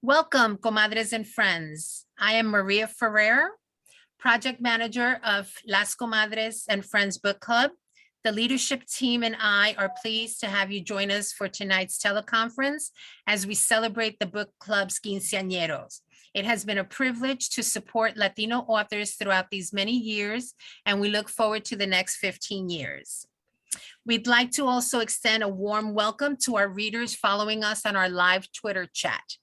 Welcome, Comadres and friends. I am Maria Ferrer, project manager of Las Comadres and Friends Book Club. The leadership team and I are pleased to have you join us for tonight's teleconference as we celebrate the book club's quinceañeros. It has been a privilege to support Latino authors throughout these many years, and we look forward to the next 15 years. We'd like to also extend a warm welcome to our readers following us on our live Twitter chat.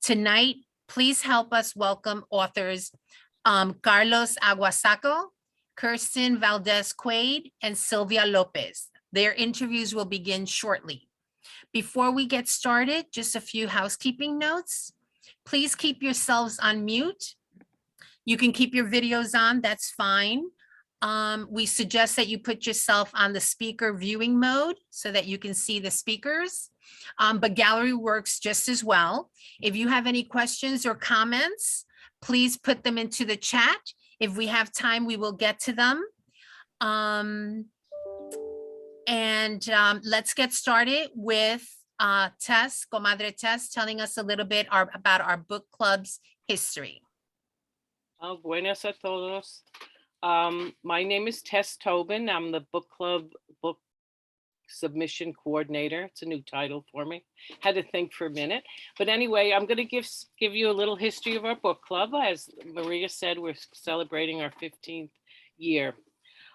Tonight, please help us welcome authors Carlos Aguasaco, Kirstin Valdez Quade, and Sylvia Lopez. Their interviews will begin shortly. Before we get started, just a few housekeeping notes. Please keep yourselves on mute. You can keep your videos on, that's fine. We suggest that you put yourself on the speaker viewing mode so that you can see the speakers, but gallery works just as well. If you have any questions or comments, please put them into the chat. If we have time, we will get to them. Let's get started with Tess, Comadre Tess, telling us a little bit about our book club's history. Buenas a todos. My name is Tess Tobin. I'm the book club book submission coordinator. It's a new title for me. Had to think for a minute. But anyway, I'm going to give you a little history of our book club. As Maria said, we're celebrating our 15th year.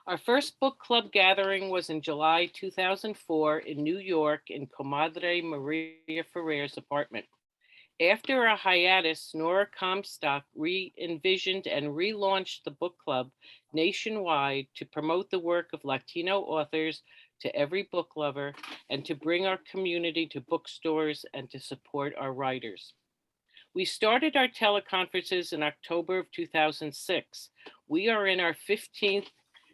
Our first book club gathering was in July 2004 in New York in Comadre Maria Ferrer's apartment. After a hiatus, Nora Comstock re-envisioned and relaunched the book club nationwide to promote the work of Latino authors to every book lover and to bring our community to bookstores and to support our writers. We started our teleconferences in October of 2006. We are in our 15th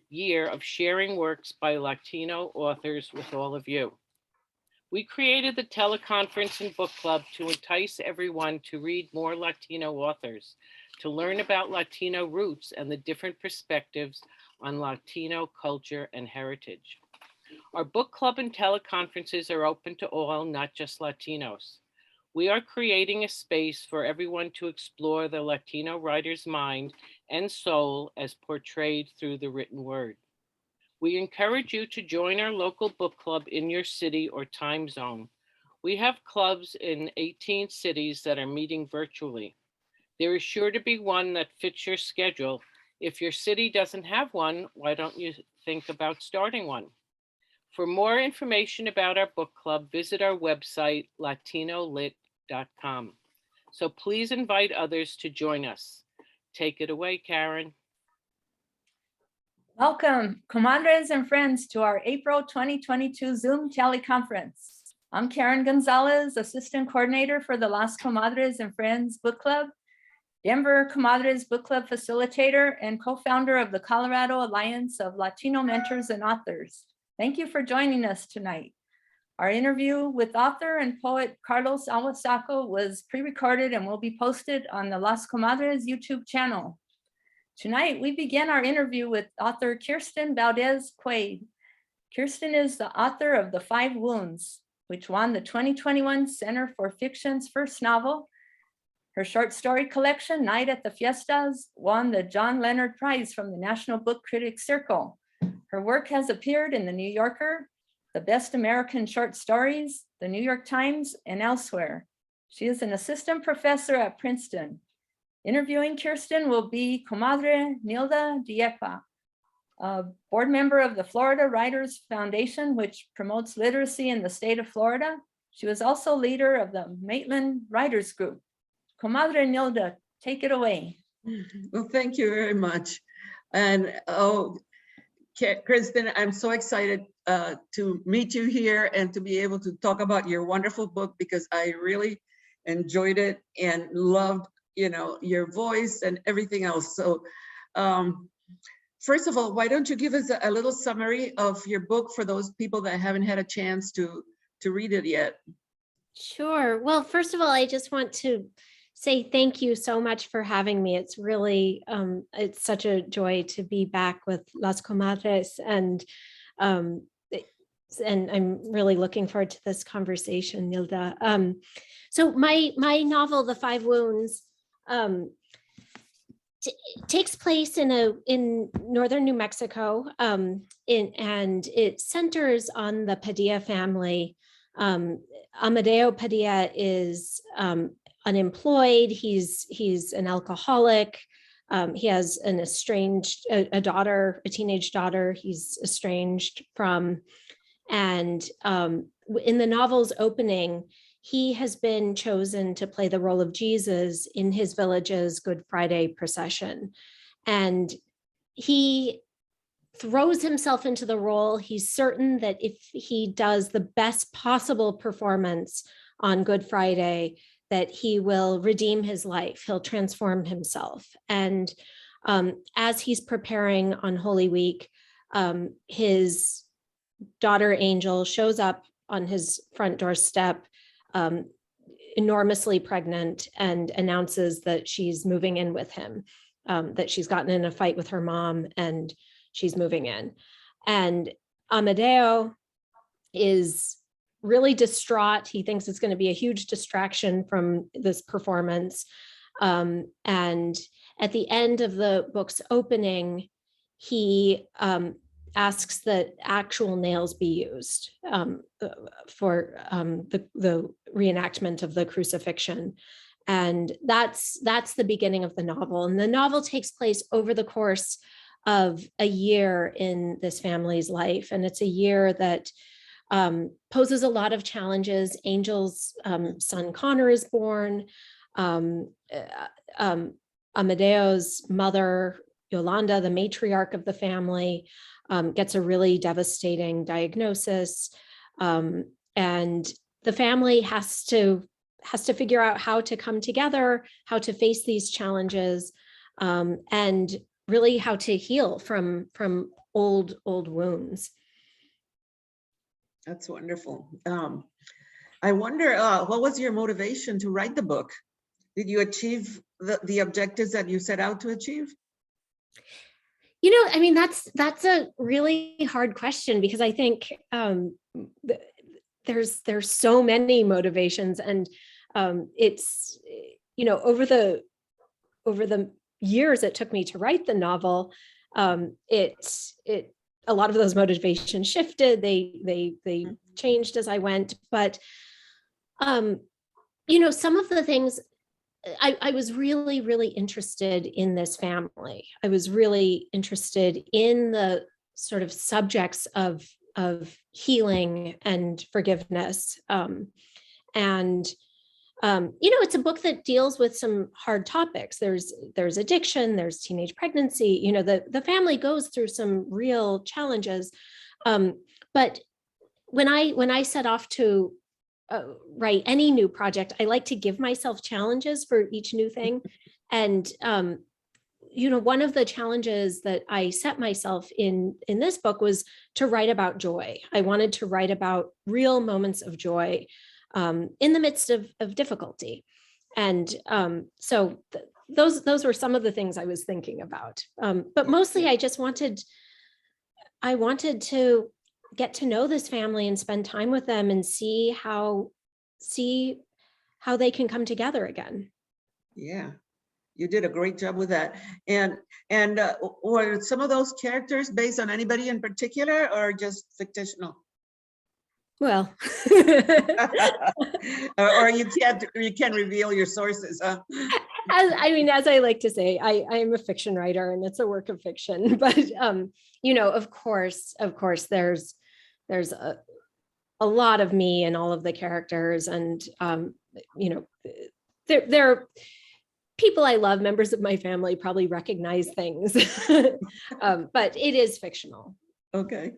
year of sharing works by Latino authors with all of you. We created the teleconference and book club to entice everyone to read more Latino authors, to learn about Latino roots and the different perspectives on Latino culture and heritage. Our book club and teleconferences are open to all, not just Latinos. We are creating a space for everyone to explore the Latino writer's mind and soul as portrayed through the written word. We encourage you to join our local book club in your city or time zone. We have clubs in 18 cities that are meeting virtually. There is sure to be one that fits your schedule. If your city doesn't have one, why don't you think about starting one? For more information about our book club, visit our website, latinolit.com. So please invite others to join us. Take it away, Karen. Welcome, Comadres and friends, to our April 2022 Zoom teleconference. I'm Karen Gonzalez, Assistant Coordinator for the Las Comadres and Friends Book Club, Denver Comadres Book Club Facilitator, and co-founder of the Colorado Alliance of Latino Mentors and Authors. Thank you for joining us tonight. Our interview with author and poet Carlos Aguasaco was pre-recorded and will be posted on the Las Comadres YouTube channel. Tonight, we begin our interview with author Kirstin Valdez Quade. Kirstin is the author of The 5 Wounds, which won the 2021 Center for Fiction's first novel. Her short story collection, Night at the Fiestas, won the John Leonard Prize from the National Book Critics Circle. Her work has appeared in The New Yorker, The Best American Short Stories, The New York Times, and elsewhere. She is an assistant professor at Princeton. Interviewing Kirstin will be Comadre Nilda Diepa, a board member of the Florida Writers Foundation, which promotes literacy in the state of Florida. She was also leader of the Maitland Writers Group. Comadre Nilda, take it away. Well, thank you very much. And Kirstin, I'm so excited to meet you here and to be able to talk about your wonderful book, because I really enjoyed it and loved your voice and everything else. So first of all, why don't you give us a little summary of your book for those people that haven't had a chance to read it yet? Sure. Well, first of all, I just want to say thank you so much for having me. It's really, it's such a joy to be back with Las Comadres. And and I'm really looking forward to this conversation, Nilda. So my novel, The Five Wounds, takes place in northern New Mexico, and it centers on the Padilla family. Amadeo Padilla is unemployed. He's an alcoholic. He has an estranged a daughter, a teenage daughter. He's estranged from, and in the novel's opening, he has been chosen to play the role of Jesus in his village's Good Friday procession. And he throws himself into the role. He's certain that if he does the best possible performance on Good Friday, that he will redeem his life, he'll transform himself. And as he's preparing on Holy Week, his daughter Angel shows up on his front doorstep, enormously pregnant, and announces that she's moving in with him, that she's gotten in a fight with her mom and she's moving in. And Amadeo is really distraught. He thinks it's going to be a huge distraction from this performance. And at the end of the book's opening, he asks that actual nails be used for the reenactment of the crucifixion. And that's the beginning of the novel. And the novel takes place over the course of a year in this family's life. And it's a year that poses a lot of challenges. Angel's son Connor is born. Amadeo's mother, Yolanda, the matriarch of the family, gets a really devastating diagnosis. And the family has to figure out how to come together, how to face these challenges, and really how to heal from old wounds. That's wonderful. I wonder, what was your motivation to write the book? Did you achieve the objectives that you set out to achieve? You know, I mean, that's a really hard question, because I think there's so many motivations, and it's, you know, over the years it took me to write the novel, a lot of those motivations shifted. They changed as I went, but you know, some of the things, I was really, really interested in this family. I was really interested in the sort of subjects of healing and forgiveness. You know, it's a book that deals with some hard topics. There's addiction, there's teenage pregnancy, you know, the family goes through some real challenges. But when I set off to write any new project, I like to give myself challenges for each new thing. And, you know, one of the challenges that I set myself in this book was to write about joy. I wanted to write about real moments of joy in the midst of difficulty. And so those were some of the things I was thinking about. But mostly I just wanted to get to know this family and spend time with them and see how they can come together again. Yeah, you did a great job with that. And were some of those characters based on anybody in particular or just fictional? Well, or you can't reveal your sources, huh? As I like to say, I am a fiction writer and it's a work of fiction, but you know, of course, there's a lot of me in all of the characters, and you know, there are people I love, members of my family probably recognize things, but it is fictional. Okay,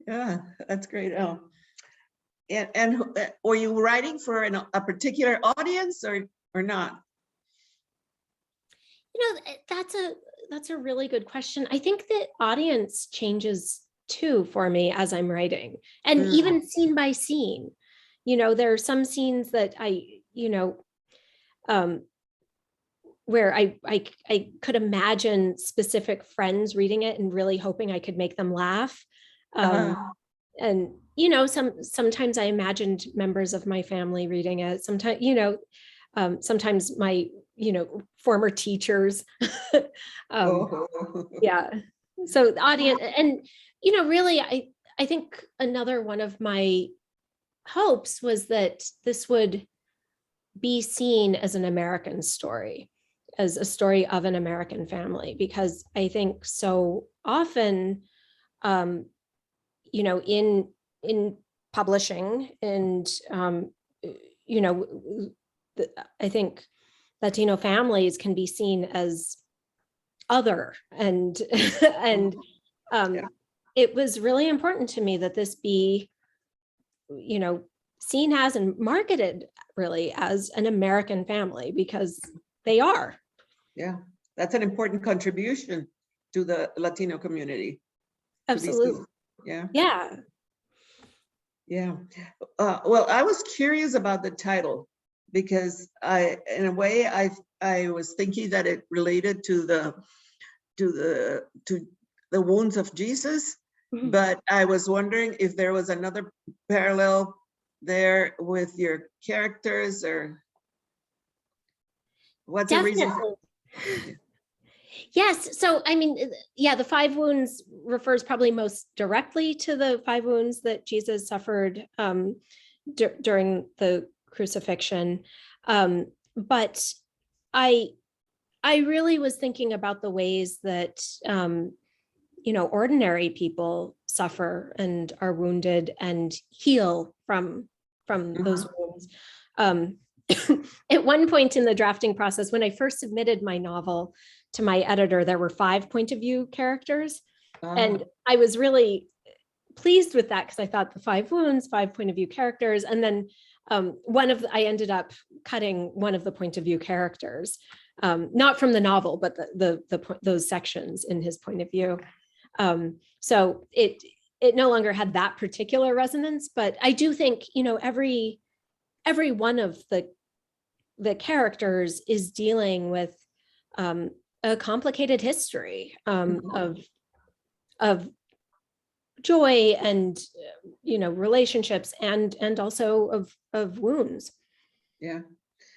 yeah, that's great. And were you writing for a particular audience or not? You know, that's a really good question. I think the audience changes too for me as I'm writing, and even scene by scene. You know, there are some scenes that where I could imagine specific friends reading it and really hoping I could make them laugh. you know, sometimes I imagined members of my family reading it. Sometimes, you know, sometimes my, you know, former teachers. Oh. Yeah. So the audience, and, you know, really, I think another one of my hopes was that this would be seen as an American story, as a story of an American family, because I think so often, you know, in publishing and, you know, I think Latino families can be seen as other, and and Yeah. it was really important to me that this be, you know, seen as and marketed really as an American family, because they are. Yeah, that's an important contribution to the Latino community. to be seen. Absolutely. Yeah, Yeah. yeah. Well, I was curious about the title because in a way, I was thinking that it related to the wounds of Jesus, Mhm. but I was wondering if there was another parallel there with your characters, or what's the reason? Definitely. Yes. So, I mean, yeah, the 5 wounds refers probably most directly to the 5 wounds that Jesus suffered during the crucifixion. But I really was thinking about the ways that, you know, ordinary people suffer and are wounded and heal from those wounds. At one point in the drafting process, when I first submitted my novel to my editor, there were 5 point of view characters. And I was really pleased with that because I thought the 5 wounds, 5 point of view characters. And then I ended up cutting one of the point of view characters, not from the novel, but those sections in his point of view. So it no longer had that particular resonance, but I do think, you know, every one of the characters is dealing with a complicated history of joy and, you know, relationships and also of wounds. Yeah,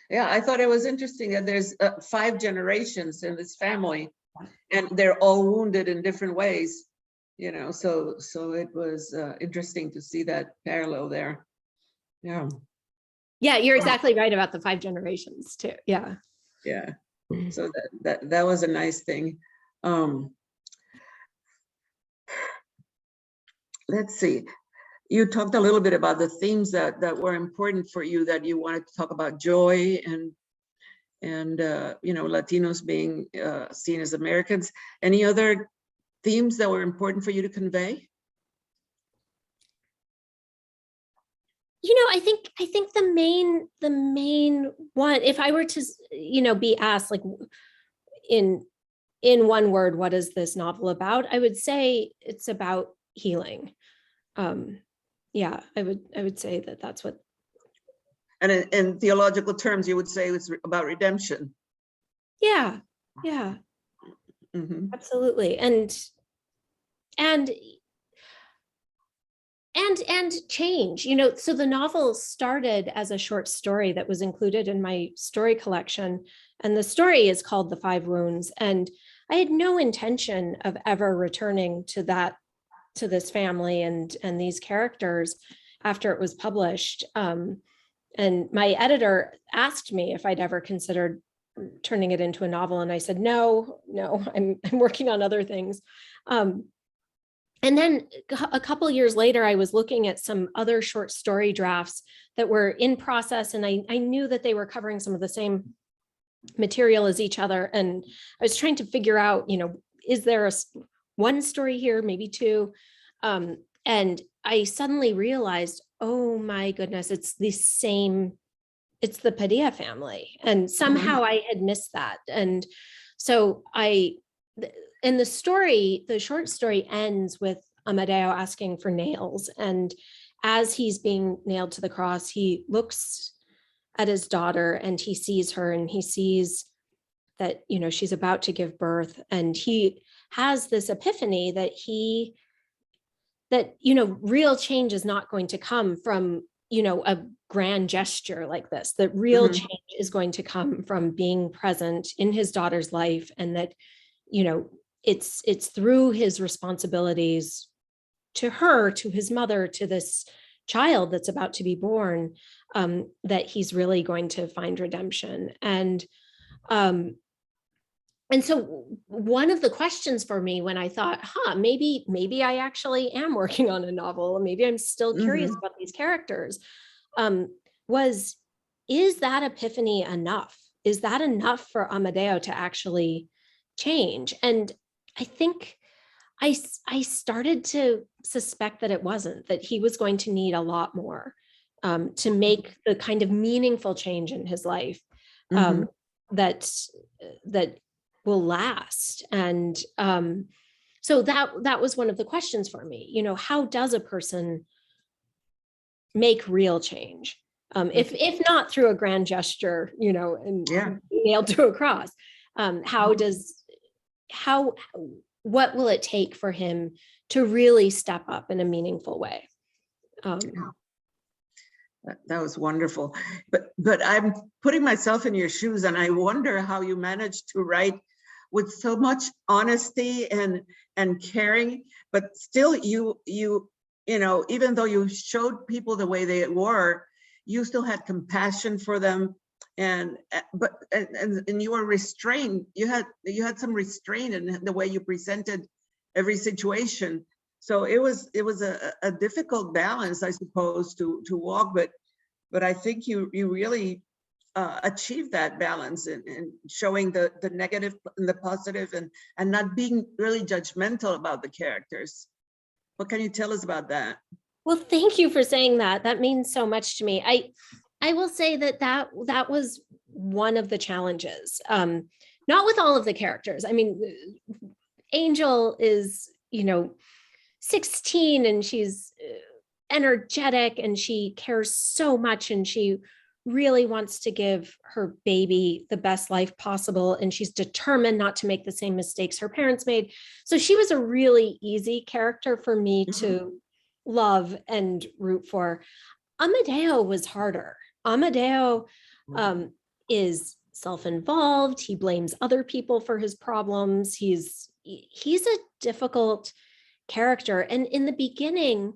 yeah. I thought it was interesting that there's 5 generations in this family, and they're all wounded in different ways. You know, so it was interesting to see that parallel there. Yeah. Yeah, you're exactly right about the 5 generations too. Yeah. Yeah. So that was a nice thing. Let's see. You talked a little bit about the themes that were important for you, that you wanted to talk about joy and you know, Latinos being seen as Americans. Any other themes that were important for you to convey? You know, I think the main one, if I were to, you know, be asked like in one word, what is this novel about? I would say it's about healing. Yeah, I would say that that's what. And in theological terms, you would say it's about redemption. Yeah, absolutely. And change, you know, so the novel started as a short story that was included in my story collection. And the story is called The 5 Wounds. And I had no intention of ever returning to this family and these characters after it was published. And my editor asked me if I'd ever considered turning it into a novel. And I said, no, I'm working on other things. And then a couple of years later, I was looking at some other short story drafts that were in process, and I knew that they were covering some of the same material as each other. And I was trying to figure out, you know, is there one story here, maybe 2? And I suddenly realized, oh my goodness, it's the Padilla family. And somehow I had missed that. And so and the short story ends with Amadeo asking for nails. And as he's being nailed to the cross, he looks at his daughter and he sees her and he sees that, you know, she's about to give birth. And he has this epiphany that he that, you know, real change is not going to come from, you know, a grand gesture like this, that real Mhm. change is going to come from being present in his daughter's life, and that, you know, it's through his responsibilities to her, to his mother, to this child that's about to be born, that he's really going to find redemption. And so one of the questions for me when I thought, maybe I actually am working on a novel, maybe I'm still curious about these characters, was, is that epiphany enough? Is that enough for Amadeo to actually change? And I think I started to suspect that it wasn't, that he was going to need a lot more to make the kind of meaningful change in his life that will last. And so that was one of the questions for me. You know, how does a person make real change? If not through a grand gesture, you know, and nailed to a cross, what will it take for him to really step up in a meaningful way? That was wonderful. But I'm putting myself in your shoes, and I wonder how you managed to write with so much honesty and caring, but still you know, even though you showed people the way they were, you still had compassion for them, and you were restrained. You had some restraint in the way you presented every situation. So it was a difficult balance, I suppose, to walk, but I think you really achieved that balance in showing the negative and the positive, and not being really judgmental about the characters. What can you tell us about that? Well, thank you for saying that. That means so much to me. I will say that was one of the challenges. Not with all of the characters. I mean, Angel is, you know, 16, and she's energetic, and she cares so much, and she really wants to give her baby the best life possible, and she's determined not to make the same mistakes her parents made. So she was a really easy character for me to love and root for. Amadeo was harder. Amadeo is self-involved. He blames other people for his problems. He's a difficult character. And in the beginning,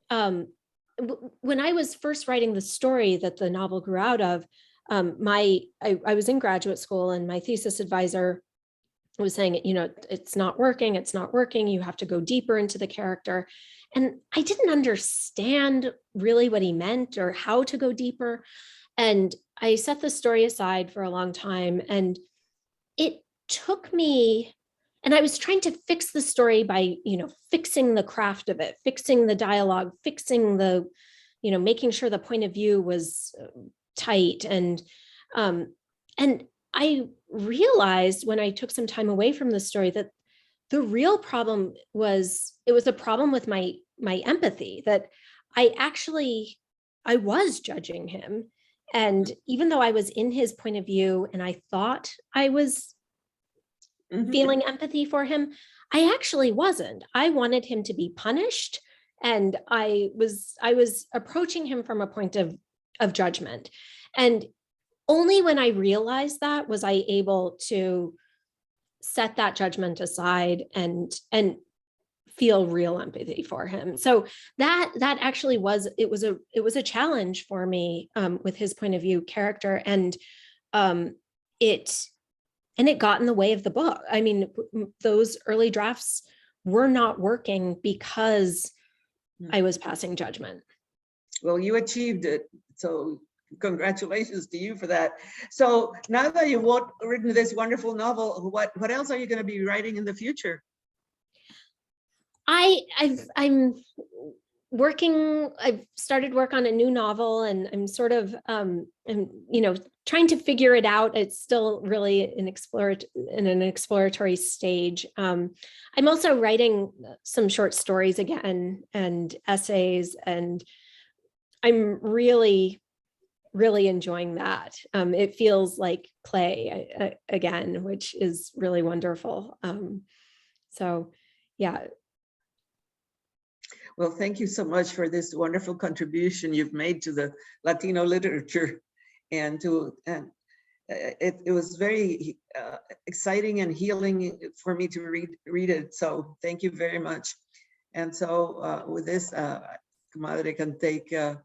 when I was first writing the story that the novel grew out of, I was in graduate school, and my thesis advisor was saying, you know, it's not working. You have to go deeper into the character. And I didn't understand really what he meant or how to go deeper. And I set the story aside for a long time, and it took me, and I was trying to fix the story by, you know, fixing the craft of it, fixing the dialogue, fixing the, you know, making sure the point of view was tight. And I realized when I took some time away from the story that the real problem was, it was a problem with my empathy, that I was judging him. And even though I was in his point of view and I thought I was feeling empathy for him, I actually wasn't. I wanted him to be punished, and I was approaching him from a point of judgment. And only when I realized that was I able to set that judgment aside and feel real empathy for him. So that actually was a challenge for me with his point of view character, and it got in the way of the book. I mean, those early drafts were not working because I was passing judgment. Well, you achieved it. So congratulations to you for that. So now that you've written this wonderful novel, what else are you going to be writing in the future? I'm working, I've started work on a new novel, and I'm sort of, you know, trying to figure it out. It's still really in an exploratory stage. I'm also writing some short stories again and essays, and I'm really enjoying that. It feels like play again, which is really wonderful. So yeah. Well, thank you so much for this wonderful contribution you've made to the Latino literature, and it was very exciting and healing for me to read it. So thank you very much. And so with this, Comadre can take the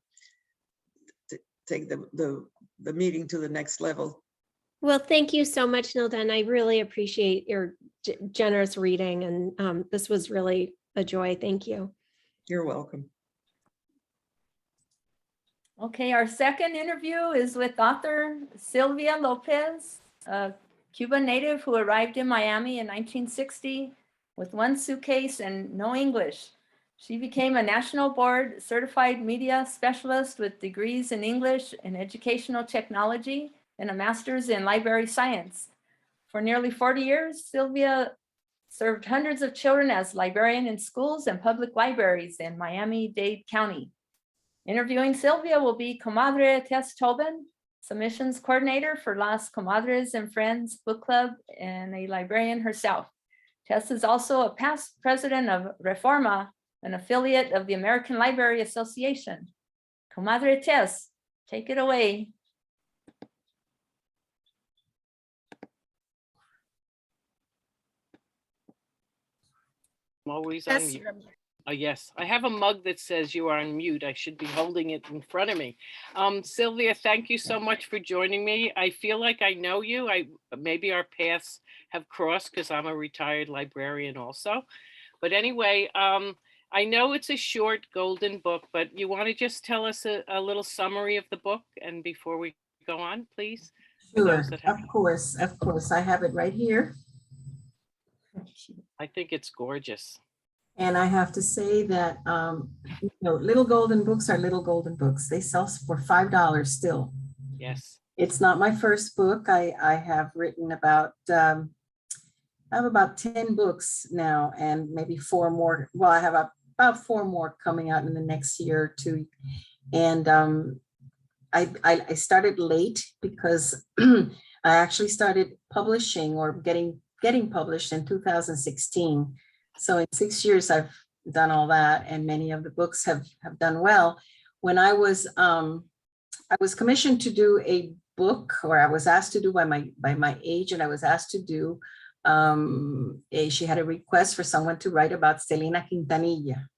meeting to the next level. Well, thank you so much, Nilda, and I really appreciate your generous reading, and this was really a joy. Thank you. You're welcome. Okay, our second interview is with author Sylvia Lopez, a Cuban native who arrived in Miami in 1960 with one suitcase and no English. She became a national board certified media specialist with degrees in English and educational technology and a master's in library science. For nearly 40 years, Sylvia served hundreds of children as librarian in schools and public libraries in Miami-Dade County. Interviewing Sylvia will be Comadre Tess Tobin, submissions coordinator for Las Comadres and Friends Book Club and a librarian herself. Tess is also a past president of Reforma, an affiliate of the American Library Association. Comadre Tess, take it away. I'm always on Yes, mute. you're on mute. Yes, I have a mug that says you are on mute. I should be holding it in front of me. Sylvia, thank you so much for joining me. I feel like I know you. Maybe our paths have crossed because I'm a retired librarian also. But anyway, I know it's a short golden book, but you want to just tell us a little summary of the book and before we go on, please? Sure, of course, of course. I have it right here. I think it's gorgeous. And I have to say that, you know, little golden books are little golden books. They sell for $5 still. Yes. It's not my first book. I have written about, I have about 10 books now and maybe 4 more. Well, I have about 4 more coming out in the next year or 2. And I started late because I actually started publishing or getting published in 2016. So in 6 years, I've done all that, and many of the books have done well. When I was commissioned to do a book, or I was asked to do by my agent, I was asked to do, she had a request for someone to write about Selena Quintanilla.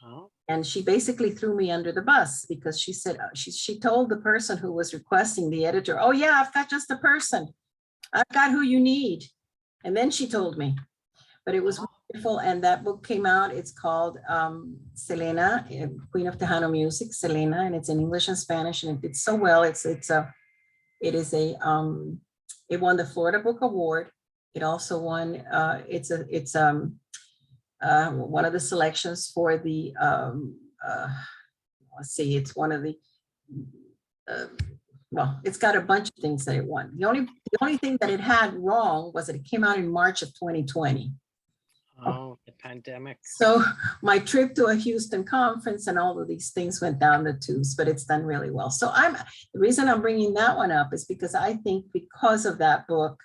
Oh. And she basically threw me under the bus because she said, she told the person who was requesting, the editor, oh yeah, I've got just the person. I've got who you need. And then she told me, but it was wonderful. And that book came out. It's called Selena, Queen of Tejano Music, Selena, and it's in English and Spanish, and it did so well. It won the Florida Book Award. It also won, it's one of the selections for the, let's see, it's one of the, well, it's got a bunch of things that it won. The only thing that it had wrong was that it came out in March of 2020. Oh, the pandemic. So my trip to a Houston conference and all of these things went down the tubes, but it's done really well. So the reason I'm bringing that one up is because I think because of that book,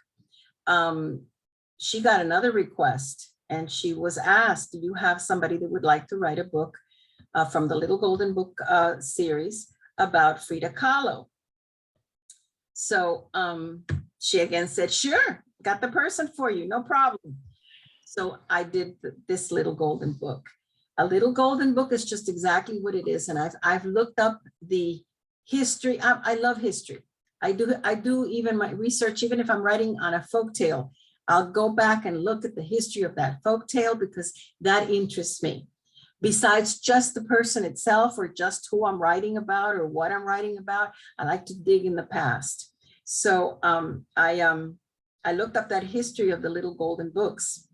she got another request and she was asked, do you have somebody that would like to write a book from the Little Golden Book series about Frida Kahlo? So she again said, sure, got the person for you, no problem. So I did this Little Golden Book. A Little Golden Book is just exactly what it is. And I've looked up the history. I love history. I do even my research, even if I'm writing on a folktale, I'll go back and look at the history of that folktale because that interests me. Besides just the person itself or just who I'm writing about or what I'm writing about, I like to dig in the past. So I looked up that history of the Little Golden Books.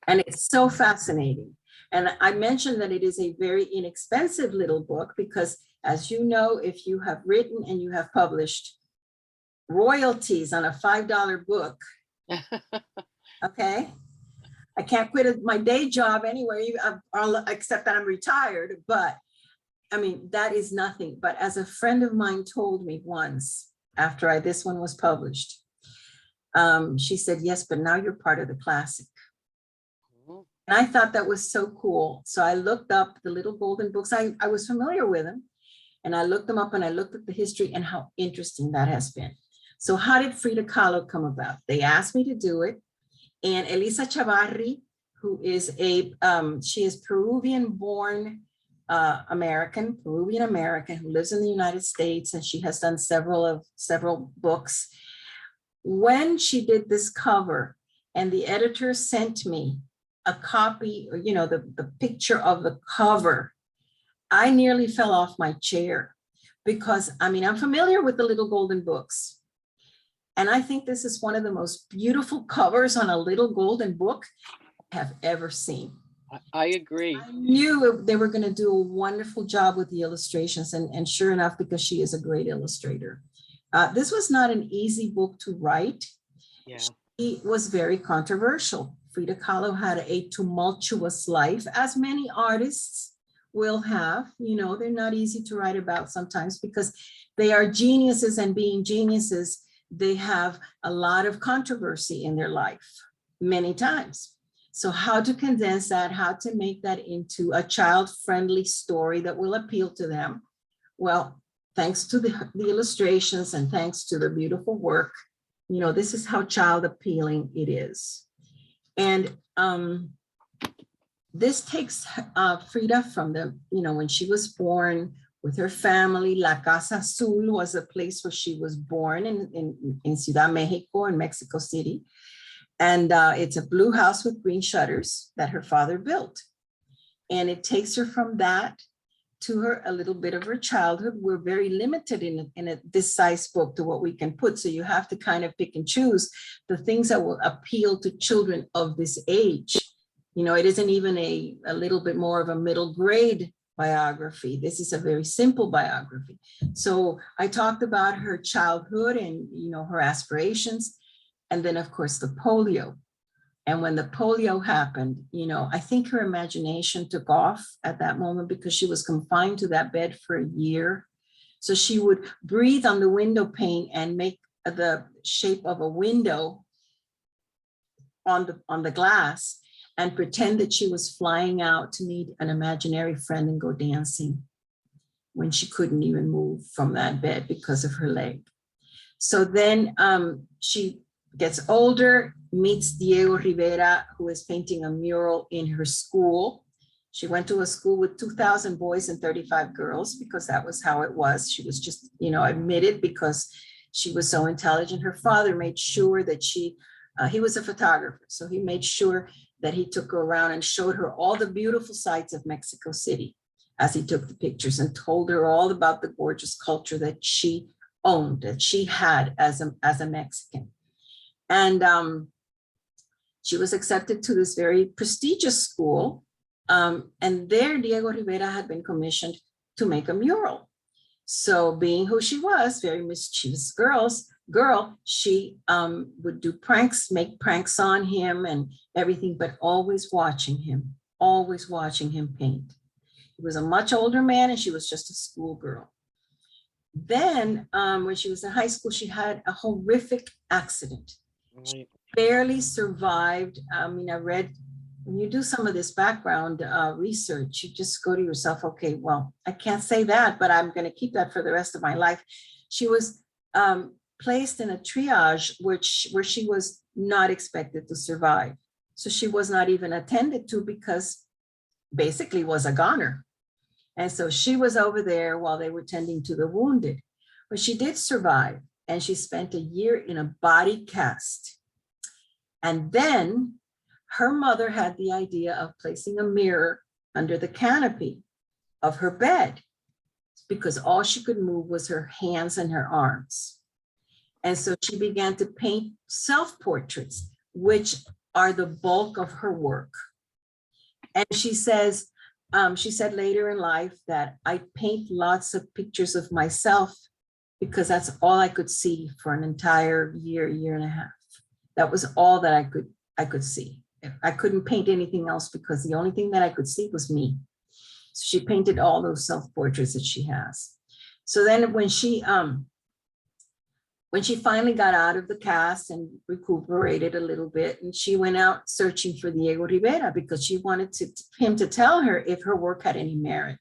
And it's so fascinating. And I mentioned that it is a very inexpensive little book because, as you know, if you have written and you have published, royalties on a $5 book, okay? I can't quit my day job anyway, except that I'm retired, but I mean, that is nothing. But as a friend of mine told me once, after this one was published, she said, yes, but now you're part of the classic. And I thought that was so cool. So I looked up the little golden books. I was familiar with them. And I looked them up and I looked at the history and how interesting that has been. So how did Frida Kahlo come about? They asked me to do it. And Elisa Chavarri, who is she is Peruvian born Peruvian American who lives in the United States. And she has done several books. When she did this cover and the editor sent me a copy, or, you know, the picture of the cover, I nearly fell off my chair because, I mean, I'm familiar with the little golden books. And I think this is one of the most beautiful covers on a little golden book I have ever seen. I agree. I knew they were going to do a wonderful job with the illustrations. And sure enough, because she is a great illustrator. This was not an easy book to write. Yeah. She was very controversial. Frida Kahlo had a tumultuous life, as many artists will have. You know, they're not easy to write about sometimes because they are geniuses, and being geniuses, they have a lot of controversy in their life many times. So how to condense that, how to make that into a child-friendly story that will appeal to them? Well, thanks to the illustrations and thanks to the beautiful work, you know, this is how child appealing it is. And this takes Frida from the, you know, when she was born with her family. La Casa Azul was a place where she was born in Ciudad Mexico, in Mexico City. And it's a blue house with green shutters that her father built. And it takes her from that to her, a little bit of her childhood. We're very limited in this size book to what we can put. So you have to kind of pick and choose the things that will appeal to children of this age. You know, it isn't even a little bit more of a middle grade biography. This is a very simple biography. So I talked about her childhood and, you know, her aspirations. And then of course the polio. And when the polio happened, you know, I think her imagination took off at that moment because she was confined to that bed for a year. So she would breathe on the window pane and make the shape of a window on the glass and pretend that she was flying out to meet an imaginary friend and go dancing when she couldn't even move from that bed because of her leg. So then she gets older, meets Diego Rivera, who is painting a mural in her school. She went to a school with 2,000 boys and 35 girls because that was how it was. She was just, you know, admitted because she was so intelligent. Her father made sure that he was a photographer. So he made sure that he took her around and showed her all the beautiful sights of Mexico City as he took the pictures and told her all about the gorgeous culture that she owned, that she had as a Mexican. And she was accepted to this very prestigious school. And there Diego Rivera had been commissioned to make a mural. So being who she was, very mischievous girl, she would do pranks, make pranks on him and everything, but always watching him paint. He was a much older man and she was just a schoolgirl. Then when she was in high school, she had a horrific accident. Right. Barely survived. I mean, I read, when you do some of this background research, you just go to yourself, okay, well, I can't say that, but I'm going to keep that for the rest of my life. She was placed in a triage where she was not expected to survive. So she was not even attended to because basically was a goner. And so she was over there while they were tending to the wounded, but she did survive. And she spent a year in a body cast. And then her mother had the idea of placing a mirror under the canopy of her bed because all she could move was her hands and her arms. And so she began to paint self-portraits, which are the bulk of her work. And she said later in life that I paint lots of pictures of myself because that's all I could see for an entire year and a half. That was all that I could see. I couldn't paint anything else because the only thing that I could see was me. So she painted all those self-portraits that she has. So then when she when she finally got out of the cast and recuperated a little bit, and she went out searching for Diego Rivera because she wanted him to tell her if her work had any merit.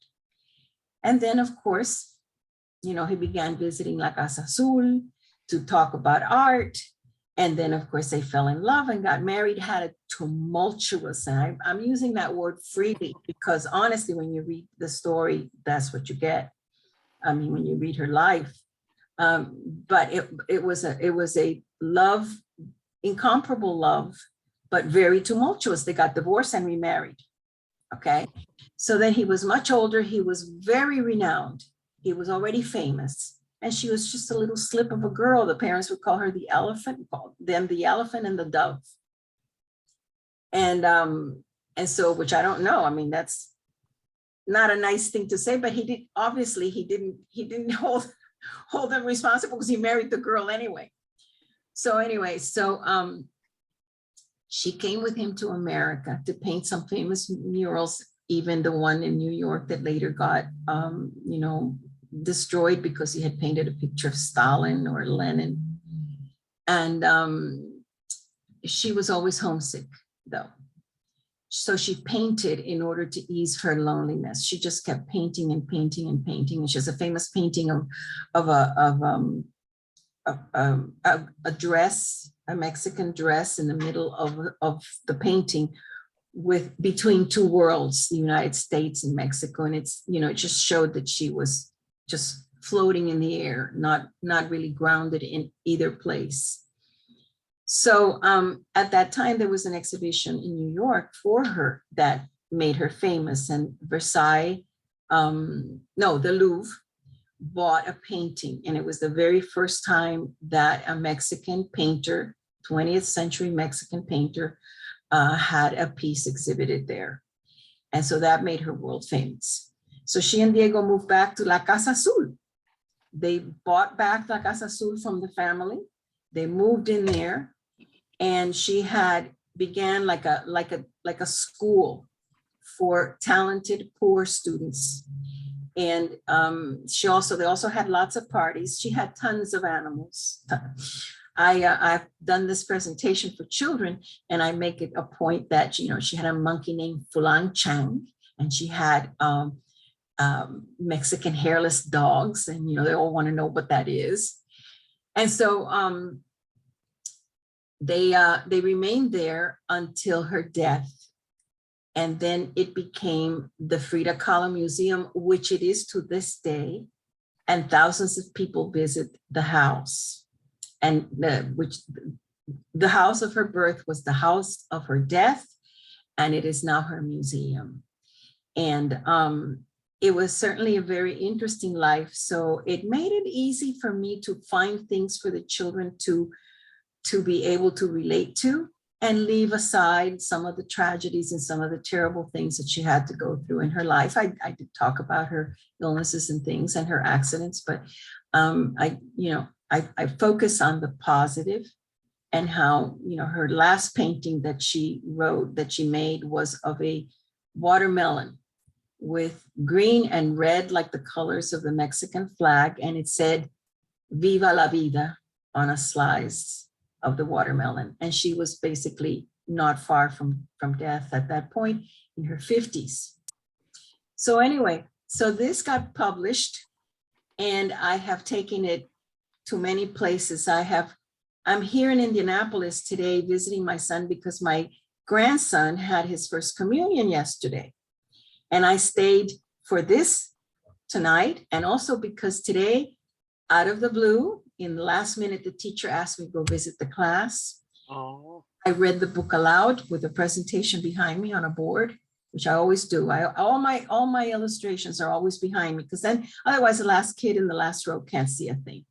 And then, of course, he began visiting La Casa Azul to talk about art. And then, of course, they fell in love and got married, had a tumultuous, and I'm using that word freely because honestly, when you read the story, that's what you get. I mean, when you read her life. But it was a love, incomparable love, but very tumultuous. They got divorced and remarried. Okay. So then he was much older. He was very renowned. He was already famous. And she was just a little slip of a girl. The parents would call her the elephant, called them the elephant and the dove. And so, which I don't know. I mean, that's not a nice thing to say, but he didn't hold them responsible because he married the girl anyway. So she came with him to America to paint some famous murals, even the one in New York that later got, destroyed because he had painted a picture of Stalin or Lenin. And she was always homesick though. So she painted in order to ease her loneliness. She just kept painting and painting and painting. And she has a famous painting of a dress, a Mexican dress in the middle of the painting with between two worlds, the United States and Mexico. And it's, it just showed that she was just floating in the air, not really grounded in either place. So at that time, there was an exhibition in New York for her that made her famous, and the Louvre bought a painting, and it was the very first time that a Mexican painter, 20th century Mexican painter, had a piece exhibited there. And so that made her world famous. So she and Diego moved back to La Casa Azul. They bought back La Casa Azul from the family. They moved in there. And she began like a school for talented poor students. And they also had lots of parties. She had tons of animals. I've done this presentation for children, and I make it a point that she had a monkey named Fulan Chang, and she had Mexican hairless dogs, and they all want to know what that is. And so they remained there until her death. And then it became the Frida Kahlo Museum, which it is to this day. And thousands of people visit the house. And the house of her birth was the house of her death. And it is now her museum. And it was certainly a very interesting life. So it made it easy for me to find things for the children to be able to relate to, and leave aside some of the tragedies and some of the terrible things that she had to go through in her life. I did talk about her illnesses and things and her accidents, but I focus on the positive, and how, her last painting that she made was of a watermelon with green and red, like the colors of the Mexican flag. And it said, "Viva la vida" on a slice of the watermelon. And she was basically not far from death at that point, in her 50s. So anyway, so this got published, and I have taken it to many places. I'm here in Indianapolis today visiting my son because my grandson had his first communion yesterday. And I stayed for this tonight, and also because today, out of the blue, in the last minute, the teacher asked me to go visit the class. Oh. I read the book aloud with a presentation behind me on a board, which I always do. All my illustrations are always behind me, because then otherwise the last kid in the last row can't see a thing.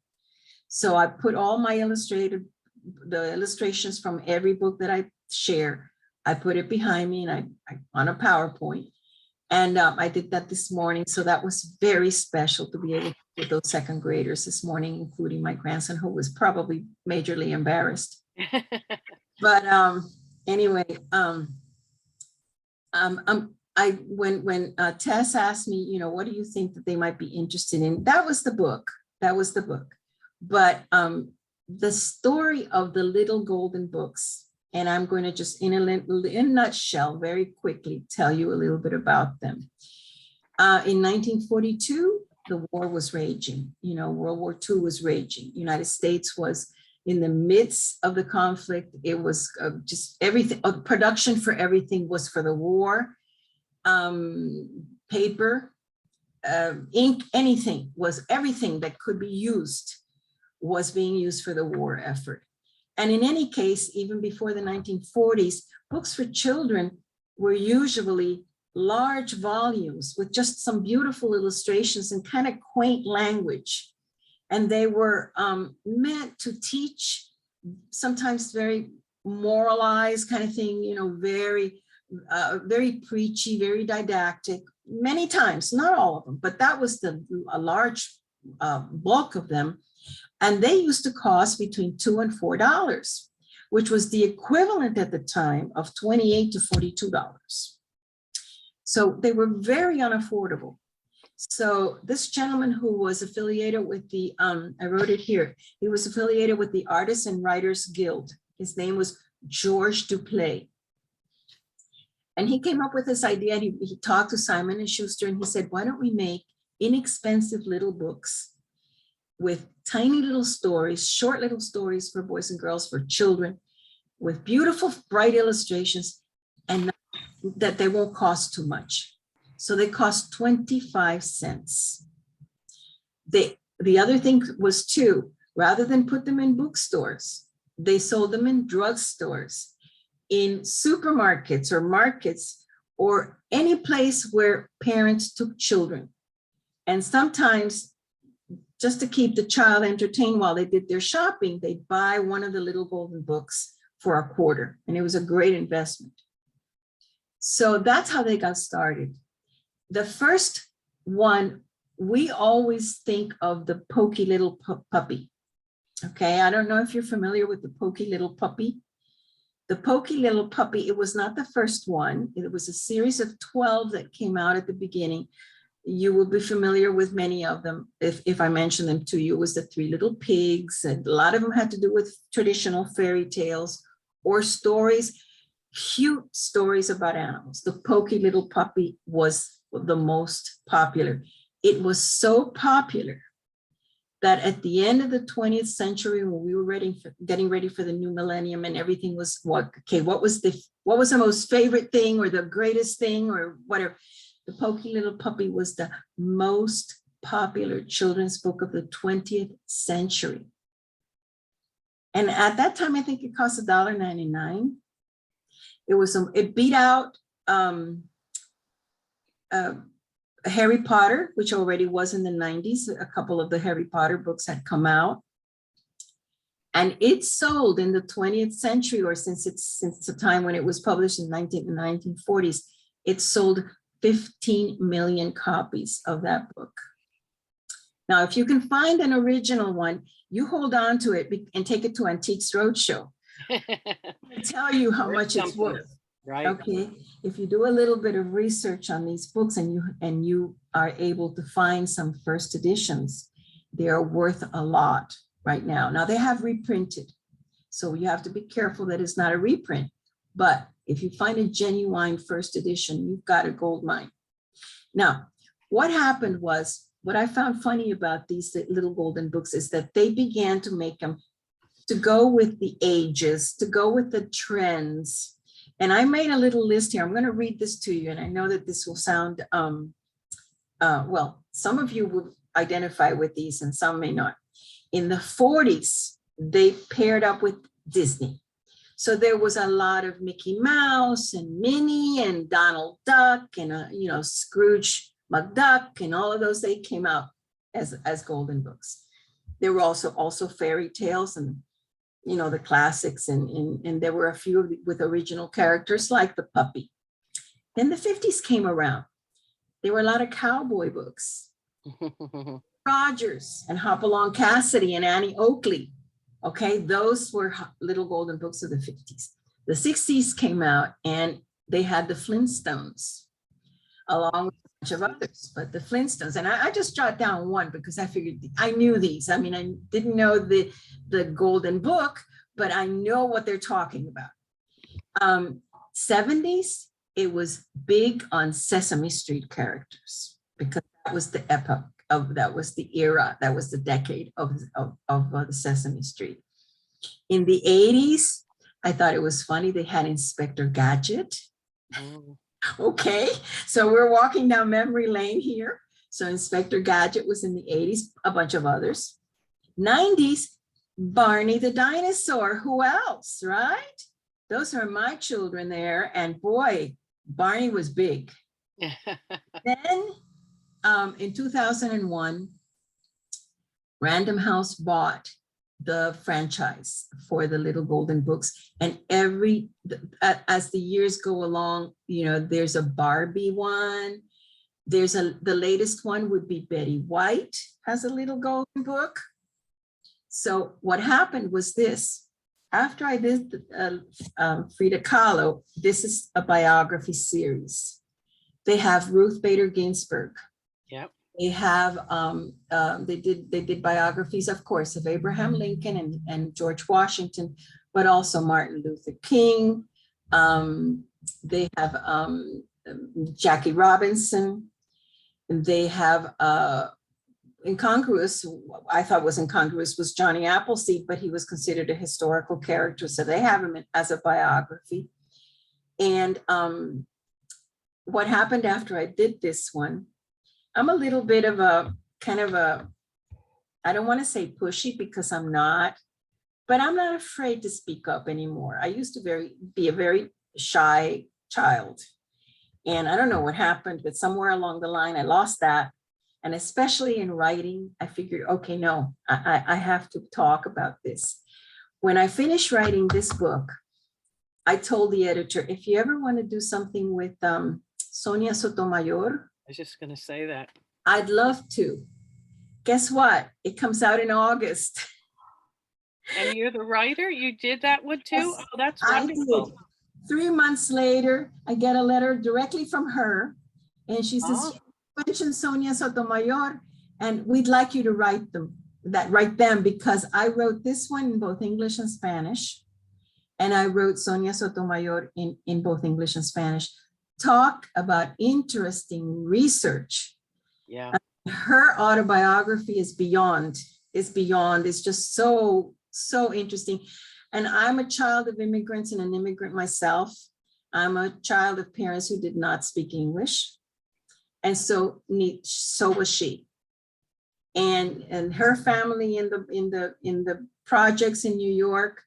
So I put all my the illustrations from every book that I share, I put it behind me, and I on a PowerPoint. And I did that this morning. So that was very special to be able to with those second graders this morning, including my grandson, who was probably majorly embarrassed. But anyway, when Tess asked me, what do you think that they might be interested in? That was the book. But the story of the little golden books, and I'm going to just in a nutshell, very quickly tell you a little bit about them. In 1942, the war was raging. World War II was raging. United States was in the midst of the conflict. It was just everything, production for everything was for the war. Paper, ink, everything that could be used was being used for the war effort. And in any case, even before the 1940s, books for children were usually large volumes with just some beautiful illustrations and kind of quaint language. And they were meant to teach, sometimes very moralized kind of thing, very preachy, very didactic, many times, not all of them, but that was a large bulk of them. And they used to cost between $2 and $4, which was the equivalent at the time of $28 to $42. So they were very unaffordable. So this gentleman who was affiliated with the, I wrote it here, he was affiliated with the Artists and Writers Guild. His name was George Duplay. And he came up with this idea. He talked to Simon and Schuster and he said, why don't we make inexpensive little books with tiny little stories, short little stories for boys and girls, for children, with beautiful, bright illustrations, and that they won't cost too much. So they cost 25 cents. The other thing was too, rather than put them in bookstores, they sold them in drugstores, in supermarkets or markets, or any place where parents took children. And sometimes, just to keep the child entertained while they did their shopping, they'd buy one of the little golden books for a quarter. And it was a great investment. So that's how they got started. The first one, we always think of the Pokey Little Puppy. Okay, I don't know if you're familiar with the Pokey Little Puppy. The Pokey Little Puppy, it was not the first one. It was a series of 12 that came out at the beginning. You will be familiar with many of them if I mention them to you. It was the Three Little Pigs, and a lot of them had to do with traditional fairy tales or stories, cute stories about animals. The Pokey Little Puppy was the most popular. It was so popular that at the end of the 20th century, when we were getting ready for the new millennium and everything was what was the most favorite thing or the greatest thing or whatever, the Pokey Little Puppy was the most popular children's book of the 20th century. And at that time, I think it cost $1.99. It beat out Harry Potter, which already was in the 90s. A couple of the Harry Potter books had come out. And it sold in the 20th century, or since the time when it was published in the 1940s, it sold 15 million copies of that book. Now, if you can find an original one, you hold on to it and take it to Antiques Roadshow. I tell you how much it's worth. Right. Okay, if you do a little bit of research on these books and you are able to find some first editions, they are worth a lot right now. Now they have reprinted, so you have to be careful that it's not a reprint. But if you find a genuine first edition, you've got a gold mine. Now, what happened was, what I found funny about these little golden books is that they began to make them to go with the ages, to go with the trends. And I made a little list here. I'm going to read this to you. And I know that this will sound, well, some of you will identify with these and some may not. In the 40s, they paired up with Disney. So there was a lot of Mickey Mouse and Minnie and Donald Duck and, Scrooge McDuck and all of those. They came out as golden books. There were also fairy tales and the classics, and there were a few with original characters like the puppy. Then the 50s came around. There were a lot of cowboy books. Rogers and Hopalong Cassidy and Annie Oakley. Okay, those were little golden books of the 50s. The 60s came out and they had the Flintstones along with bunch of others, but the Flintstones. And I just jot down one because I figured I knew these. I mean, I didn't know the Golden Book, but I know what they're talking about. 70s, it was big on Sesame Street characters because that was the epoch of, that was the era, that was the decade of the Sesame Street. In the 80s, I thought it was funny. They had Inspector Gadget. Okay, so we're walking down memory lane here. So Inspector Gadget was in the 80s, a bunch of others. 90s, Barney the dinosaur. Who else, right? Those are my children there. And boy, Barney was big. Then in 2001, Random House bought the franchise for the Little Golden Books, and as the years go along, you know, there's a Barbie one, the latest one would be Betty White has a Little Golden Book. So what happened was this: after I did Frida Kahlo, this is a biography series. They have Ruth Bader Ginsburg. Yep. They have, they did biographies, of course, of Abraham Lincoln and George Washington, but also Martin Luther King. They have Jackie Robinson. They have incongruous, I thought was incongruous, was Johnny Appleseed, but he was considered a historical character. So they have him as a biography. And what happened after I did this one, I'm a little bit of a kind of a, I don't want to say pushy because I'm not, but I'm not afraid to speak up anymore. I used to be a very shy child. And I don't know what happened, but somewhere along the line, I lost that. And especially in writing, I figured, okay, no, I have to talk about this. When I finished writing this book, I told the editor, if you ever want to do something with Sonia Sotomayor, I was just going to say that. I'd love to. Guess what? It comes out in August. And you're the writer? You did that one too? Yes, Oh, that's I wonderful. did. 3 months later, I get a letter directly from her. And she says, Oh. you mentioned Sonia Sotomayor, and we'd like you to write them because I wrote this one in both English and Spanish. And I wrote Sonia Sotomayor in both English and Spanish. Talk about interesting research. Yeah. Her autobiography is beyond. It's just so interesting. And I'm a child of immigrants and an immigrant myself. I'm a child of parents who did not speak English. And so was she. And her family in the projects in New York.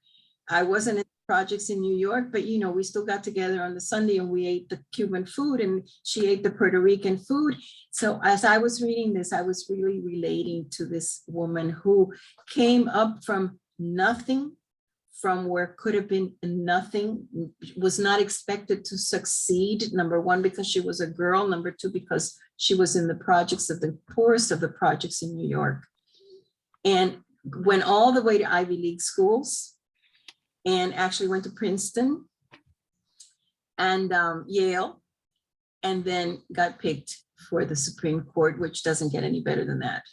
I wasn't in projects in New York, but you know, we still got together on the Sunday and we ate the Cuban food and she ate the Puerto Rican food. So as I was reading this, I was really relating to this woman who came up from nothing, from where could have been nothing, was not expected to succeed. Number one, because she was a girl. Number two, because she was in the projects of the poorest of the projects in New York. And went all the way to Ivy League schools, and actually went to Princeton and Yale, and then got picked for the Supreme Court, which doesn't get any better than that.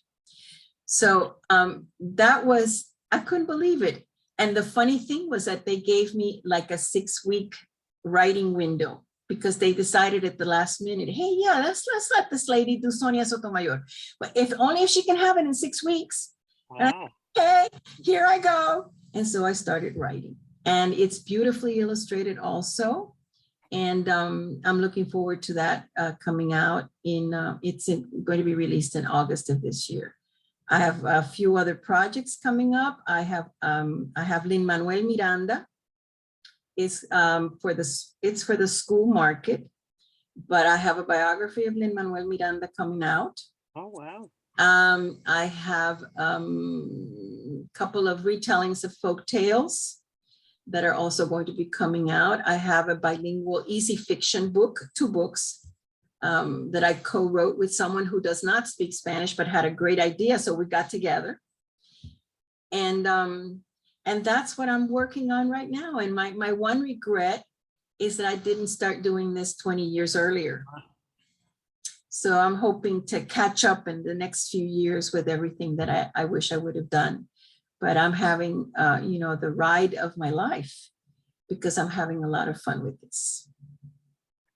So that was, I couldn't believe it. And the funny thing was that they gave me like a 6-week writing window because they decided at the last minute, hey, yeah, let's let this lady do Sonia Sotomayor. But only if she can have it in 6 weeks. Wow. Okay, here I go. And so I started writing, and it's beautifully illustrated also. And I'm looking forward to that coming out going to be released in August of this year. I have a few other projects coming up. I have Lin-Manuel Miranda. It's for the school market, but I have a biography of Lin-Manuel Miranda coming out. Oh, wow. I have a couple of retellings of folk tales that are also going to be coming out. I have a bilingual easy fiction book, 2 books that I co-wrote with someone who does not speak Spanish, but had a great idea. So we got together. And that's what I'm working on right now. And my one regret is that I didn't start doing this 20 years earlier. So I'm hoping to catch up in the next few years with everything that I wish I would have done. But I'm having, the ride of my life because I'm having a lot of fun with this.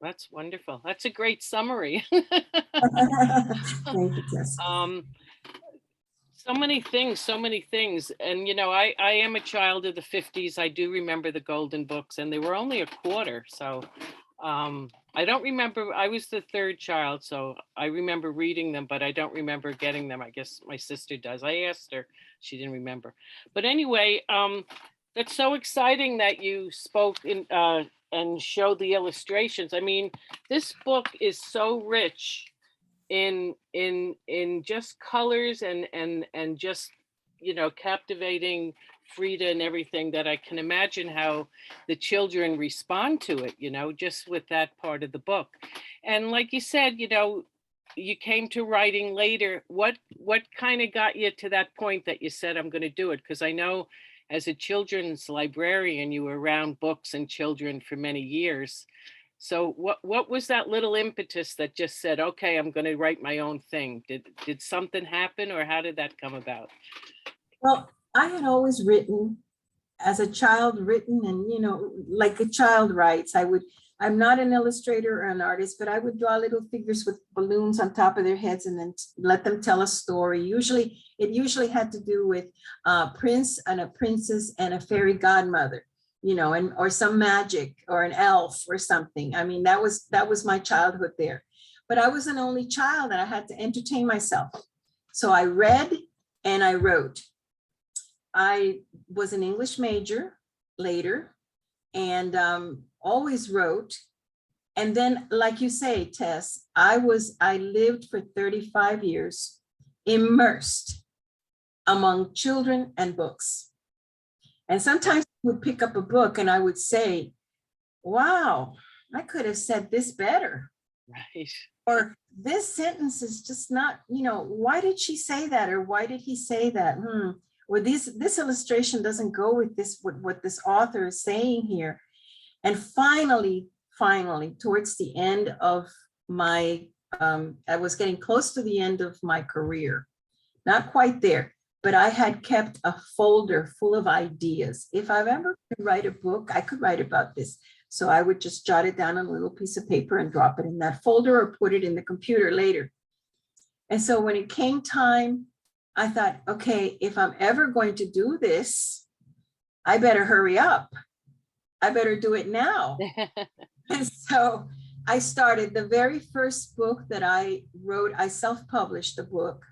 That's wonderful. That's a great summary. Thank you, Tess. So many things. And, I am a child of the 50s. I do remember the golden books, and they were only a quarter. So I don't remember. I was the third child, so I remember reading them, but I don't remember getting them. I guess my sister does. I asked her. She didn't remember. But anyway, that's so exciting that you spoke in and showed the illustrations. I mean, this book is so rich in just colors and just captivating Frida and everything, that I can imagine how the children respond to it, just with that part of the book. And like you said, you came to writing later. What kind of got you to that point that you said, I'm going to do it? Because I know as a children's librarian, you were around books and children for many years. So what was that little impetus that just said, okay, I'm going to write my own thing? Did something happen, or how did that come about? Well, I had always written as a child, and, like a child writes, I'm not an illustrator or an artist, but I would draw little figures with balloons on top of their heads and then let them tell a story. It usually had to do with a prince and a princess and a fairy godmother, or some magic or an elf or something. I mean, that was my childhood there. But I was an only child and I had to entertain myself. So I read and I wrote. I was an English major later and always wrote. And then, like you say, Tess, I lived for 35 years immersed among children and books. And sometimes I would pick up a book and I would say, wow, I could have said this better. Right. Or this sentence is just not, why did she say that? Or why did he say that? Or this illustration doesn't go with what this author is saying here. And finally, towards the end of my, I was getting close to the end of my career, not quite there, but I had kept a folder full of ideas. If I've ever to write a book, I could write about this. So I would just jot it down on a little piece of paper and drop it in that folder or put it in the computer later. And so when it came time, I thought, okay, if I'm ever going to do this, I better hurry up. I better do it now. And so I started the very first book that I wrote. I self-published the book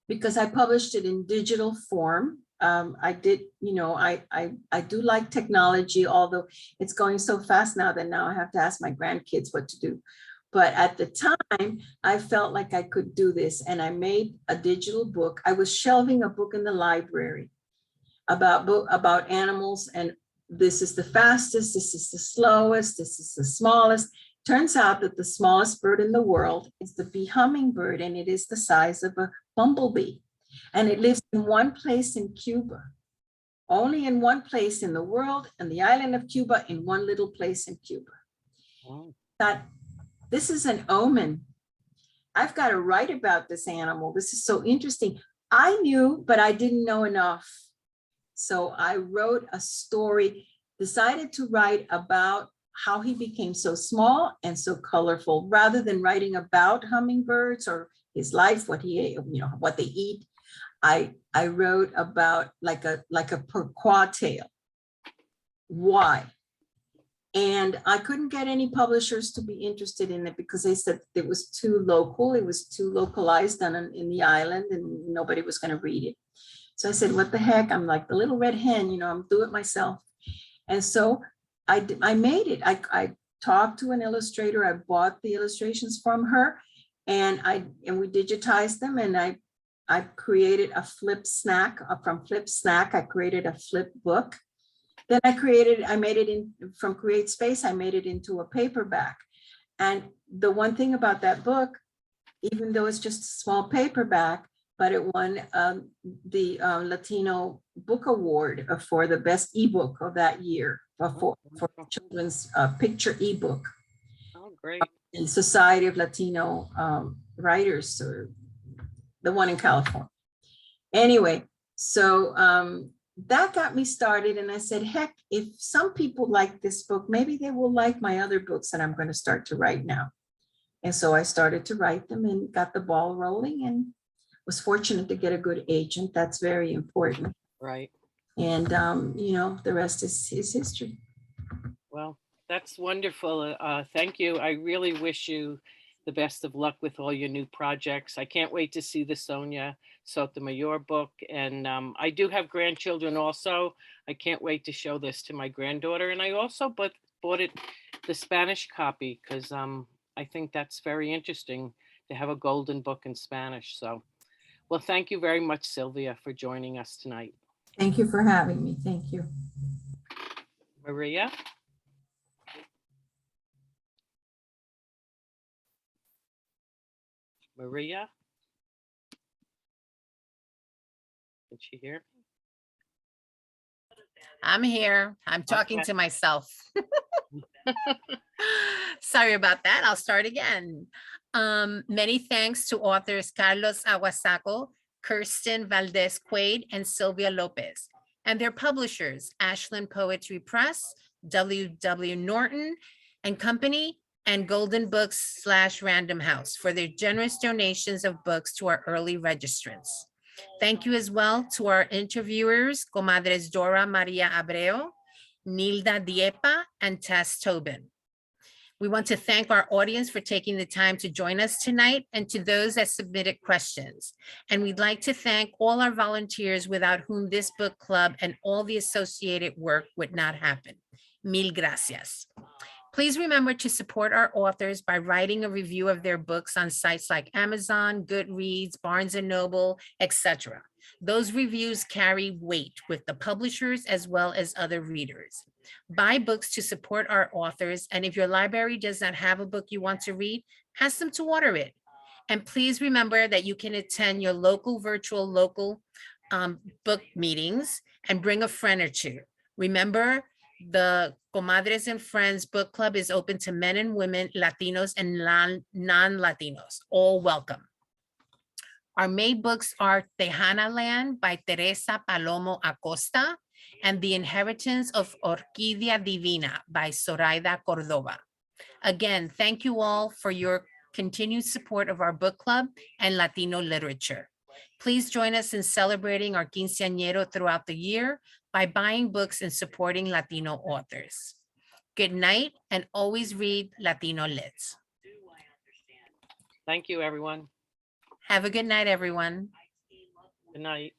because I published it in digital form. I did, I do like technology, although it's going so fast now that now I have to ask my grandkids what to do. But at the time, I felt like I could do this, and I made a digital book. I was shelving a book in the library about animals, and this is the fastest, this is the slowest, this is the smallest. Turns out that the smallest bird in the world is the bee hummingbird, and it is the size of a bumblebee. And it lives in one place in Cuba, only in one place in the world, and the island of Cuba, in one little place in Cuba. Wow. That this is an omen. I've got to write about this animal. This is so interesting. I knew, but I didn't know enough. So I wrote a story, decided to write about how he became so small and so colorful, rather than writing about hummingbirds or his life, what he ate, what they eat. I wrote about like a pourquoi tale. Why? And I couldn't get any publishers to be interested in it because they said it was too local. It was too localized in the island, and nobody was going to read it. So I said, what the heck? I'm like the little red hen, I'm do it myself. And so I made it. I talked to an illustrator. I bought the illustrations from her, and we digitized them, and I created a flip snack. From Flip Snack, I created a flip book. Then I made it from Create Space, I made it into a paperback. And the one thing about that book, even though it's just a small paperback, but it won the Latino Book Award for the best ebook of that year for children's picture ebook. Oh, great. the Society of Latino Writers, or the one in California. Anyway, so that got me started, and I said, heck, if some people like this book, maybe they will like my other books that I'm going to start to write now. And so I started to write them and got the ball rolling, and was fortunate to get a good agent. That's very important. Right. And, you know, the rest is history. Well, that's wonderful. Thank you. I really wish you the best of luck with all your new projects. I can't wait to see the Sonia Sotomayor book. And I do have grandchildren also. I can't wait to show this to my granddaughter. And I also bought it, the Spanish copy, because I think that's very interesting to have a golden book in Spanish. So, well, thank you very much, Sylvia, for joining us tonight. Thank you for having me. Thank you. Maria? Maria? Can she hear? I'm here. I'm talking Okay. to myself. Sorry about that. I'll start again. Many thanks to authors Carlos Aguasaco, Kirstin Valdez Quade, and Sylvia Lopez, and their publishers, Ashland Poetry Press, W.W. Norton and Company, and Golden Books / Random House for their generous donations of books to our early registrants. Thank you as well to our interviewers, Comadres Dora Maria Abreu, Nilda Diepa, and Tess Tobin. We want to thank our audience for taking the time to join us tonight, and to those that submitted questions. And we'd like to thank all our volunteers without whom this book club and all the associated work would not happen. Mil gracias. Please remember to support our authors by writing a review of their books on sites like Amazon, Goodreads, Barnes & Noble, etc. Those reviews carry weight with the publishers as well as other readers. Buy books to support our authors, and if your library does not have a book you want to read, ask them to order it. And please remember that you can attend your local virtual book meetings and bring a friend or two. Remember, the Comadres and Friends Book Club is open to men and women, Latinos and non-Latinos, all welcome. Our May books are Tejana Land by Teresa Palomo Acosta and The Inheritance of Orquídea Divina by Zoraida Cordova. Again, thank you all for your continued support of our book club and Latino literature. Please join us in celebrating our quinceañero throughout the year by buying books and supporting Latino authors. Good night, and always read Latino Lit. Thank you, everyone. Have a good night, everyone. Good night.